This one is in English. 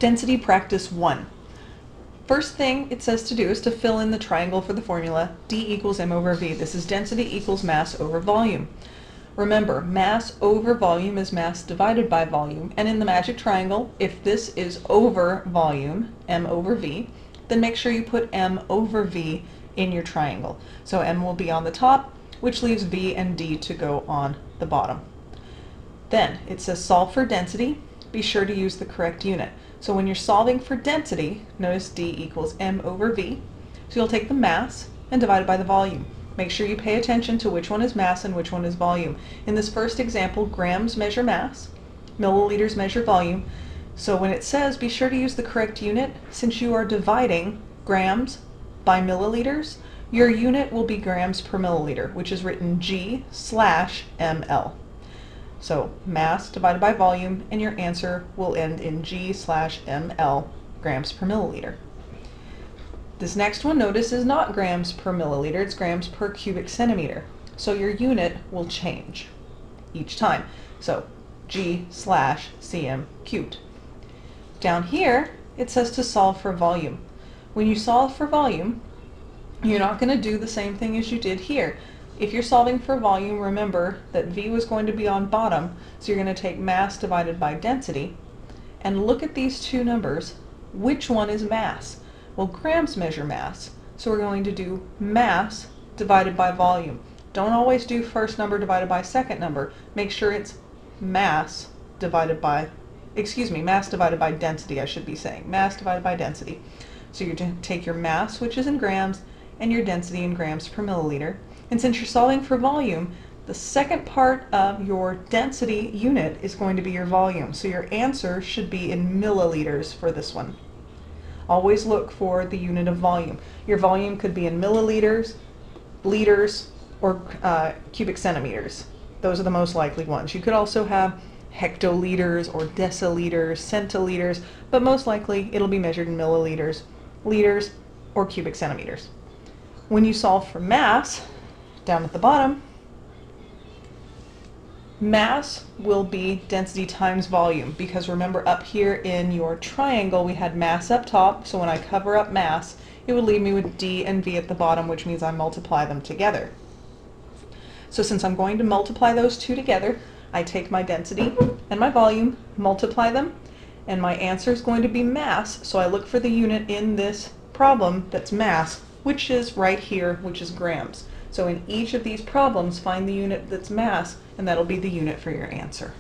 Density practice 1. First thing it says to do is to fill in the triangle for the formula D equals m over v. This is density equals mass over volume. Remember, mass over volume is mass divided by volume, and in the magic triangle, if this is over volume, m over v, then make sure you put m over v in your triangle. So m will be on the top, which leaves v and d to go on the bottom. Then it says solve for density. Be sure to use the correct unit. So when you're solving for density, notice D equals m over v. So you'll take the mass and divide it by the volume. Make sure you pay attention to which one is mass and which one is volume. In this first example, grams measure mass, milliliters measure volume. So when it says be sure to use the correct unit, since you are dividing grams by milliliters, your unit will be grams per milliliter, which is written G/ml. So mass divided by volume, and your answer will end in G/ml, grams per milliliter. This next one, notice, is not grams per milliliter, it's grams per cubic centimeter. So your unit will change each time. So G/cm cubed. Down here, it says to solve for volume. When you solve for volume, you're not going to do the same thing as you did here. If you're solving for volume, remember that V was going to be on bottom, so you're going to take mass divided by density, and look at these two numbers. Which one is mass? Well, grams measure mass, so we're going to do mass divided by volume. Don't always do first number divided by second number. Make sure it's mass divided by, mass divided by density, I should be saying. Mass divided by density. So you're going to take your mass, which is in grams, and your density in grams per milliliter. And since you're solving for volume, the second part of your density unit is going to be your volume. So your answer should be in milliliters for this one. Always look for the unit of volume. Your volume could be in milliliters, liters, or cubic centimeters. Those are the most likely ones. You could also have hectoliters or deciliters, centiliters, but most likely it'll be measured in milliliters, liters, or cubic centimeters. When you solve for mass, down at the bottom, mass will be density times volume, because remember up here in your triangle we had mass up top, so when I cover up mass it would leave me with D and V at the bottom, which means I multiply them together. So since I'm going to multiply those two together, I take my density and my volume, multiply them, and my answer is going to be mass, so I look for the unit in this problem that's mass, which is right here, which is grams. So in each of these problems, find the unit that's mass, and that'll be the unit for your answer.